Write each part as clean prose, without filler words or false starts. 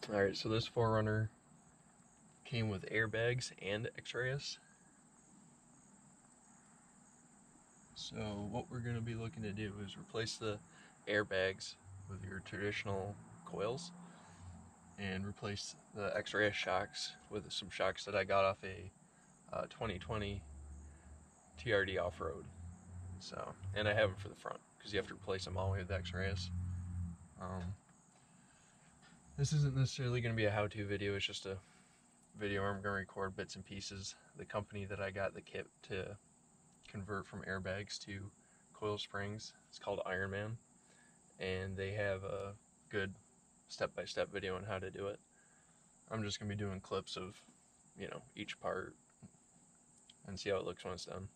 Alright, so this 4Runner came with airbags and X-rays. So what we're going to be looking to do is replace the airbags with your traditional coils and replace the X-ray shocks with some shocks that I got off a 2020 TRD off-road. So, and I have them for the front because you have to replace them all with X-rays. This isn't necessarily going to be a how-to video, it's just a video where I'm going to record bits and pieces. The company that I got the kit to convert from airbags to coil springs, it's called Airbag, and they have a good step-by-step video on how to do it. I'm just going to be doing clips of, you know, each part and see how it looks when it's done.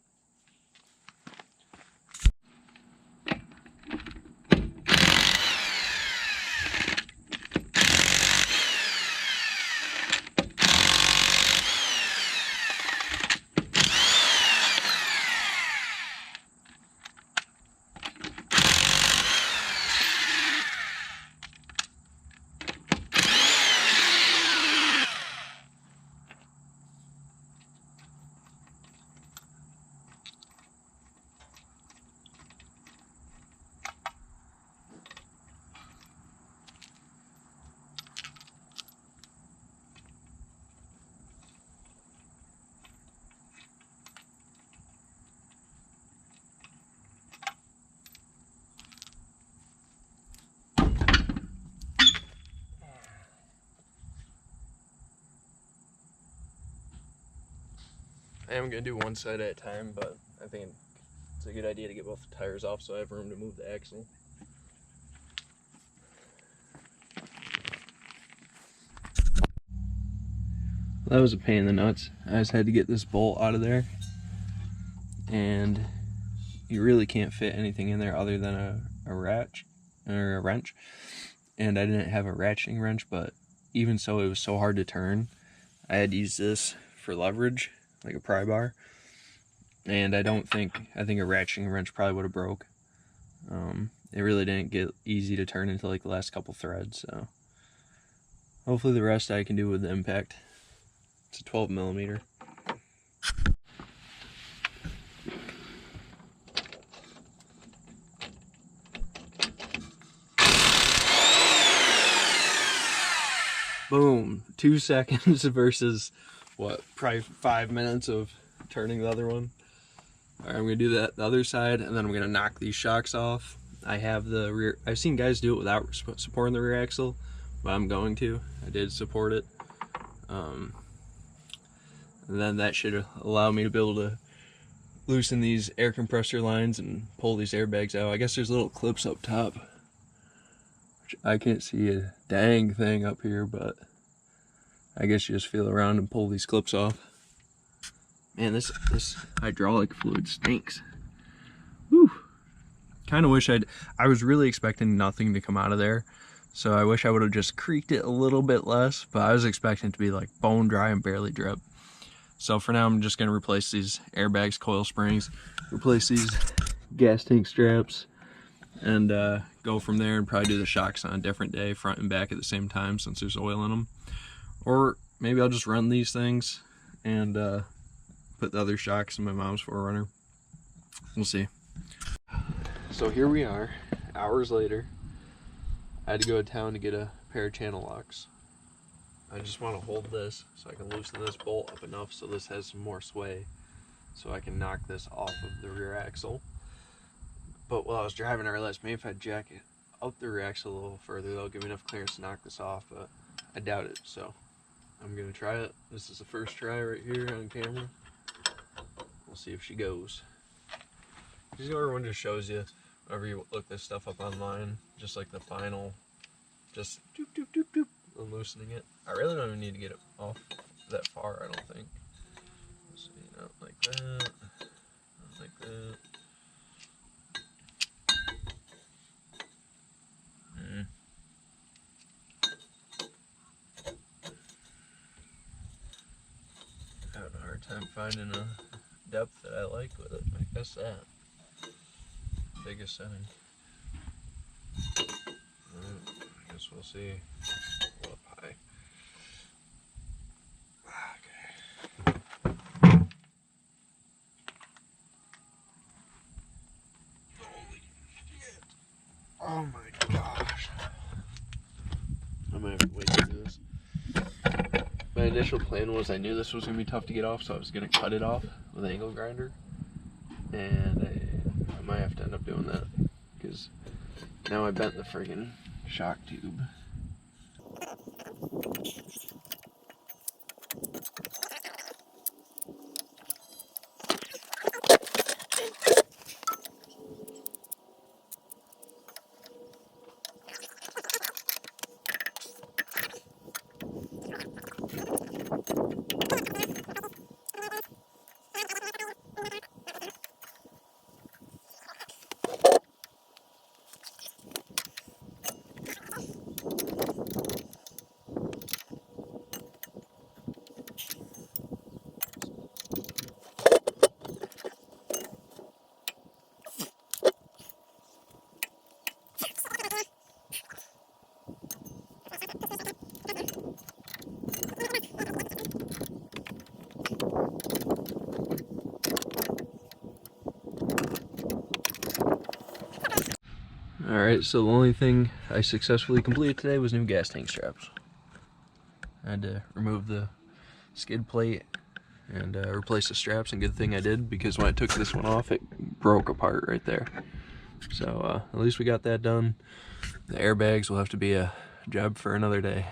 I am going to do one side at a time, but I think it's a good idea to get both the tires off so I have room to move the axle. That was a pain in the nuts. I just had to get this bolt out of there, and you really can't fit anything in there other than a wrench, and I didn't have a ratcheting wrench, but even so it was so hard to turn. I had to use this for leverage, like a pry bar, and I think a ratcheting wrench probably would have broke. It really didn't get easy to turn until like the last couple threads, so hopefully the rest I can do with the impact. It's a 12mm. Boom, 2 seconds versus what, probably 5 minutes of turning the other one. All right, I'm gonna do that the other side, and then I'm gonna knock these shocks off. I have the rear, I've seen guys do it without supporting the rear axle, but I'm going to. I did support it. And then that should allow me to be able to loosen these air compressor lines and pull these airbags out. I guess there's little clips up top, which I can't see a dang thing up here, but I guess you just feel around and pull these clips off. Man, this hydraulic fluid stinks. Whew. Kind of wish I was really expecting nothing to come out of there, so I wish I would have just creaked it a little bit less, but I was expecting it to be like bone dry and barely drip. So for now, I'm just going to replace these airbags, coil springs, replace these gas tank straps, and go from there and probably do the shocks on a different day, front and back at the same time since there's oil in them. Or maybe I'll just run these things and put the other shocks in my mom's 4Runner. We'll see. So here we are, hours later. I had to go to town to get a pair of channel locks. I just want to hold this so I can loosen this bolt up enough so this has some more sway, so I can knock this off of the rear axle. But while I was driving, I realized maybe if I jack it up the rear axle a little further, that'll give me enough clearance to knock this off, but I doubt it, so I'm going to try it. This is the first try right here on camera. We'll see if she goes. Everyone just shows you, whenever you look this stuff up online, just like the final, just doop, doop, doop, doop. Loosening it. I really don't even need to get it off that far, I don't think. Let's see, not like that, not like that. Having a hard time finding a depth that I like with it. I guess that. Biggest setting. I guess we'll see. Up high. My initial plan was I knew this was going to be tough to get off, so I was going to cut it off with an angle grinder. And I might have to end up doing that, because now I bent the friggin' shock tube. Alright, so the only thing I successfully completed today was new gas tank straps. I had to remove the skid plate and replace the straps, and good thing I did, because when I took this one off it broke apart right there. So at least we got that done. The airbags will have to be a job for another day.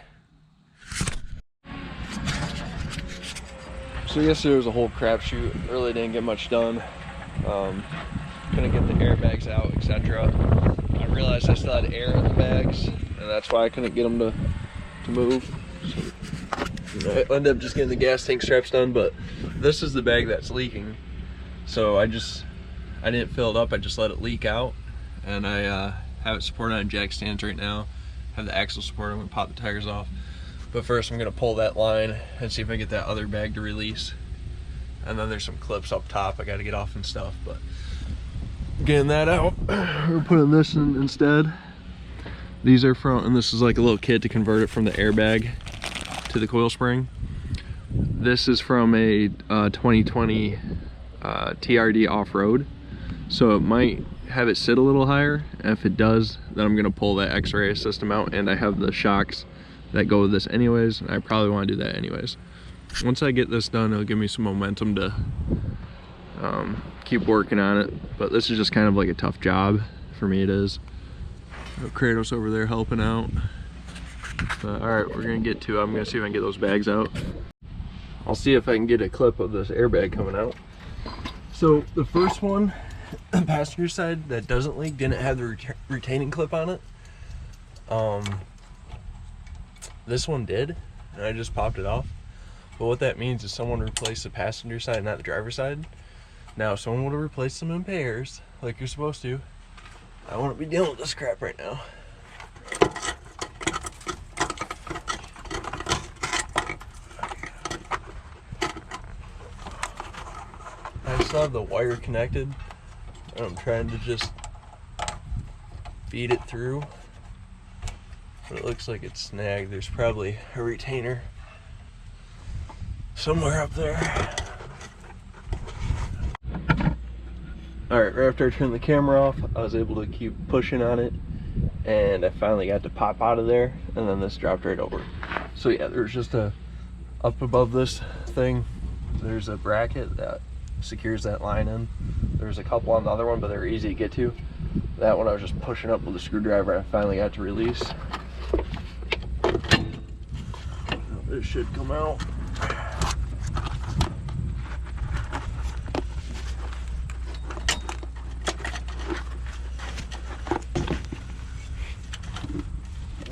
So yesterday was a whole crapshoot. Really didn't get much done. Couldn't get the airbags out, etc. I realized I still had air in the bags, and that's why I couldn't get them to move. So, I ended up just getting the gas tank straps done, but this is the bag that's leaking. So I didn't fill it up, I just let it leak out, and I have it supported on jack stands right now. Have the axle support. I'm gonna pop the tires off, but first I'm gonna pull that line and see if I can get that other bag to release. And then there's some clips up top I got to get off and stuff, but getting that out. We're putting this in instead. These are from, and this is like a little kit to convert it from the airbag to the coil spring. This is from a 2020 TRD off-road, so it might have it sit a little higher, and if it does, then I'm gonna pull that X-ray system out, and I have the shocks that go with this anyways, and I probably want to do that anyways. Once I get this done, it'll give me some momentum to keep working on it, but this is just kind of like a tough job for me. It is. Kratos over there helping out. But all right, we're gonna get to it. I'm gonna see if I can get those bags out. I'll see if I can get a clip of this airbag coming out. So the first one, the passenger side that doesn't leak, didn't have the retaining clip on it. This one did, and I just popped it off. But what that means is someone replaced the passenger side, not the driver's side. Now, if someone would have replaced them in pairs, like you're supposed to, I wouldn't be dealing with this crap right now. I still have the wire connected, and I'm trying to just feed it through, but it looks like it's snagged. There's probably a retainer somewhere up there. Alright, right after I turned the camera off, I was able to keep pushing on it, and I finally got to pop out of there, and then this dropped right over. So yeah, there's just a, up above this thing, there's a bracket that secures that line in. There's a couple on the other one, but they're easy to get to. That one I was just pushing up with a screwdriver, and I finally got to release. This should come out.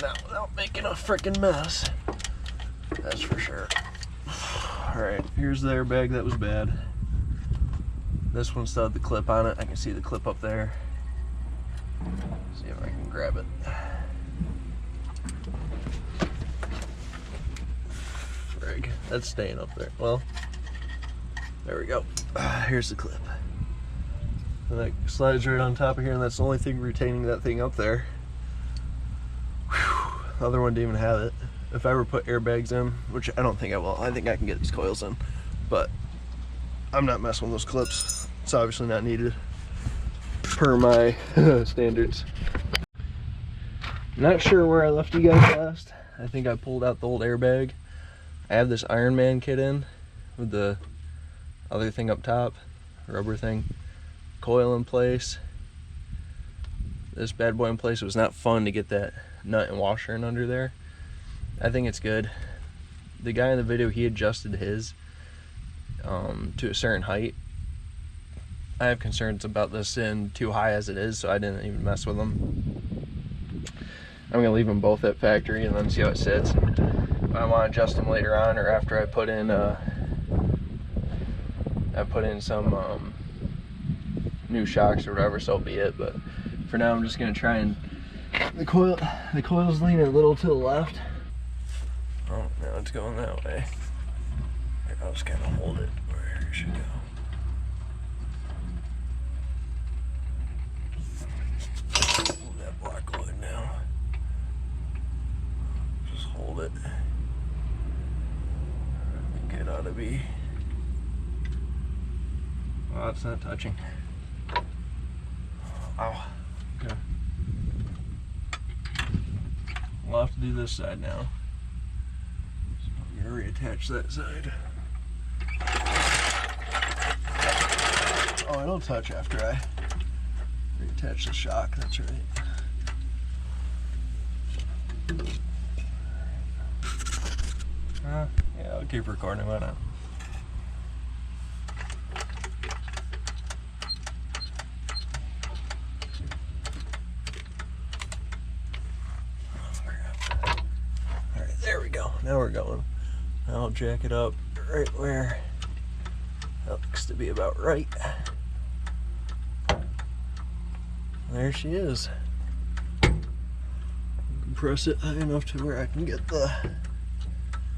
Not without making a freaking mess, that's for sure. Alright, here's the airbag that was bad. This one still had the clip on it. I can see the clip up there. See if I can grab it. Frig, that's staying up there. Well, there we go. Here's the clip. And that slides right on top of here, and that's the only thing retaining that thing up there. Whew. The other one didn't even have it. If I ever put airbags in, which I don't think I will, I think I can get these coils in, but I'm not messing with those clips. It's obviously not needed per my standards. Not sure where I left you guys last. I think I pulled out the old airbag. I have this Iron Man kit in with the other thing up top, rubber thing, coil in place. This bad boy in place. It was not fun to get that nut and washer in under there. I think it's good. The guy in the video, he adjusted his to a certain height. I have concerns about this in too high as it is, so I didn't even mess with them. I'm gonna leave them both at factory and then see how it sits. If I want to adjust them later on, or after I put in some new shocks or whatever, so be it. But for now, I'm just gonna try and the coil's leaning a little to the left. Oh, now it's going that way. I'll just kind of hold it where it should go. Move that black wood now. Just hold it. I think it ought to be. Oh, it's not touching. Ow. Okay. We'll have to do this side now. So I'm gonna reattach that side. Oh, it'll touch after I reattach the shock, that's right. Yeah, I'll keep recording, why not? Alright, there we go. Now we're going. I'll jack it up right where that looks to be about right. There she is. Compress it high enough to where I can get the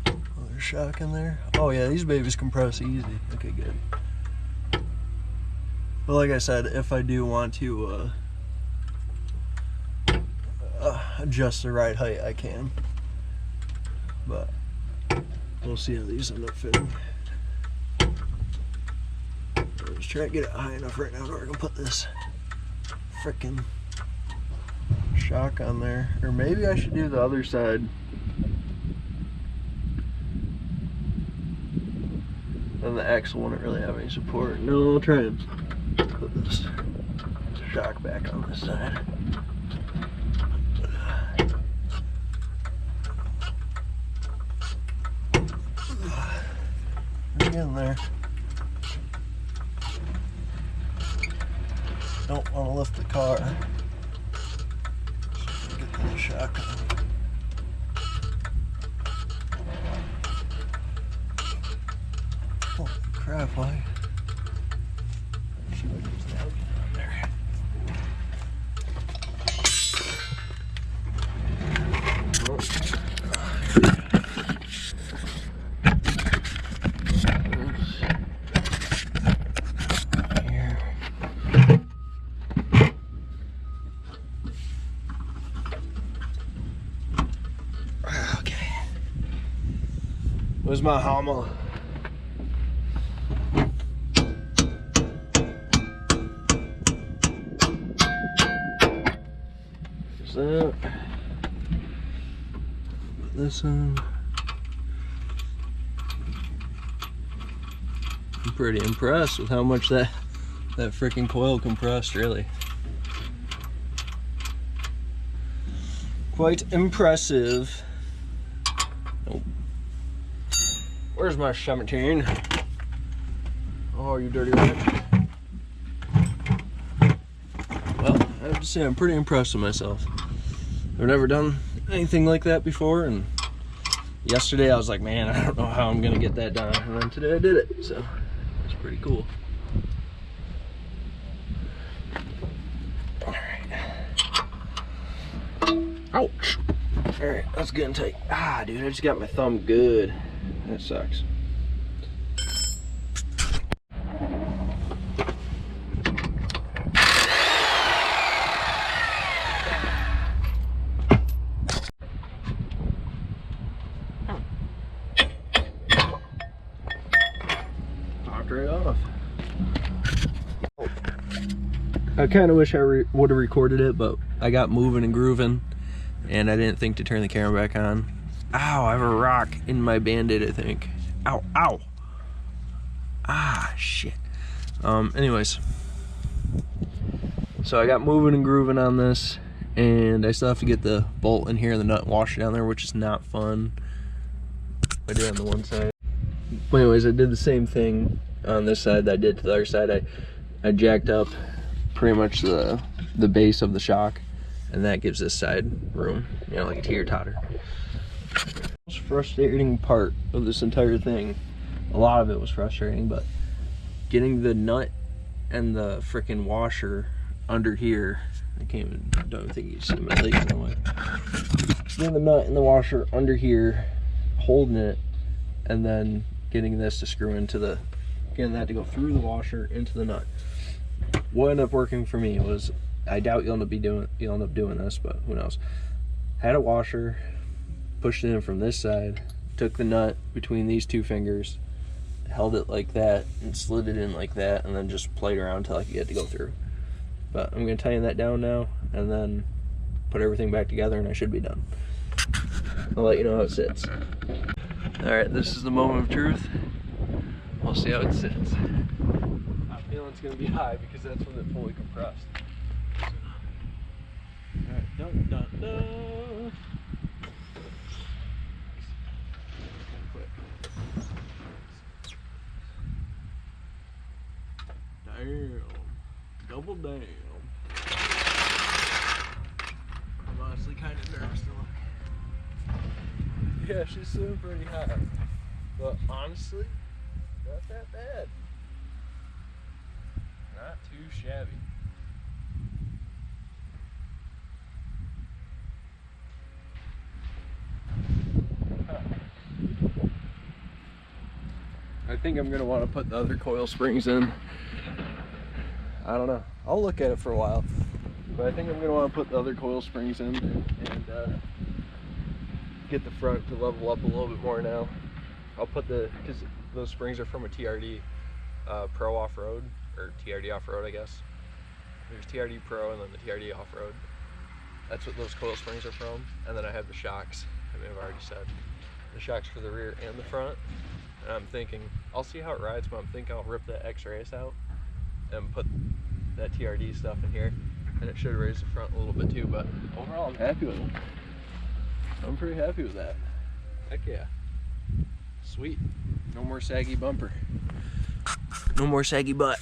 other shock in there. Oh yeah, these babies compress easy. Okay, good. But like I said, if I do want to adjust the right height, I can. But we'll see how these end up fitting. I'll just try to get it high enough right now where I can put this frickin' shock on there. Or maybe I should do the other side. Then the axle wouldn't really have any support. No, I'll try and put this shock back on this side. Get in there. Don't want to lift the car. Get the shock on. Holy crap, why? There. Where's my hammer? There's that. Put this in. I'm pretty impressed with how much that freaking coil compressed, really. Quite impressive. Nope. Where's my 17? Oh, you dirty rat. Well, I have to say I'm pretty impressed with myself. I've never done anything like that before, and yesterday I was like, man, I don't know how I'm gonna get that done. And then today I did it, so it's pretty cool. Ouch! Alright, that's getting tight. Ah, dude, I just got my thumb good. That sucks. Popped right off. I kind of wish I would have recorded it, but I got moving and grooving, and I didn't think to turn the camera back on. Ow, I have a rock in my Band-Aid, I think. Ow, ow. Ah, shit. Anyways. So I got moving and grooving on this, and I still have to get the bolt in here and the nut washer down there, which is not fun. I did on the one side. But anyways, I did the same thing on this side that I did to the other side. I jacked up pretty much the base of the shock, and that gives this side room, you know, like a teeter-totter. The most frustrating part of this entire thing, a lot of it was frustrating, but getting the nut and the freaking washer under here, don't think you can see my legs in the way. Getting the nut and the washer under here, holding it, and then getting this to screw into getting that to go through the washer into the nut. What ended up working for me was, I doubt you'll end up doing this, but who knows. Had a washer, pushed it in from this side, took the nut between these two fingers, held it like that, and slid it in like that, and then just played around until I could get it to go through. But I'm gonna tighten that down now, and then put everything back together, and I should be done. I'll let you know how it sits. Alright, this is the moment of truth. We'll see how it sits. I'm feeling it's gonna be high because that's when it fully compressed. Alright, dun dun dun. Damn. Double damn. I'm honestly kind of nervous to look. Yeah, she's swimming pretty high. But honestly, not that bad. Not too shabby. I think I'm gonna want to put the other coil springs in. I don't know. I'll look at it for a while. But I think I'm gonna want to put the other coil springs in and get the front to level up a little bit more now. I'll put because those springs are from a TRD Pro off-road, or TRD off-road, I guess. There's TRD Pro and then the TRD off-road. That's what those coil springs are from. And then I have the shocks, I mean, I've already said. The shocks for the rear and the front. And I'm thinking, I'll see how it rides, but I'm thinking I'll rip that X-Race out and put that TRD stuff in here. And it should raise the front a little bit too, but overall I'm happy with it. I'm pretty happy with that. Heck yeah. Sweet. No more saggy bumper. No more saggy butt.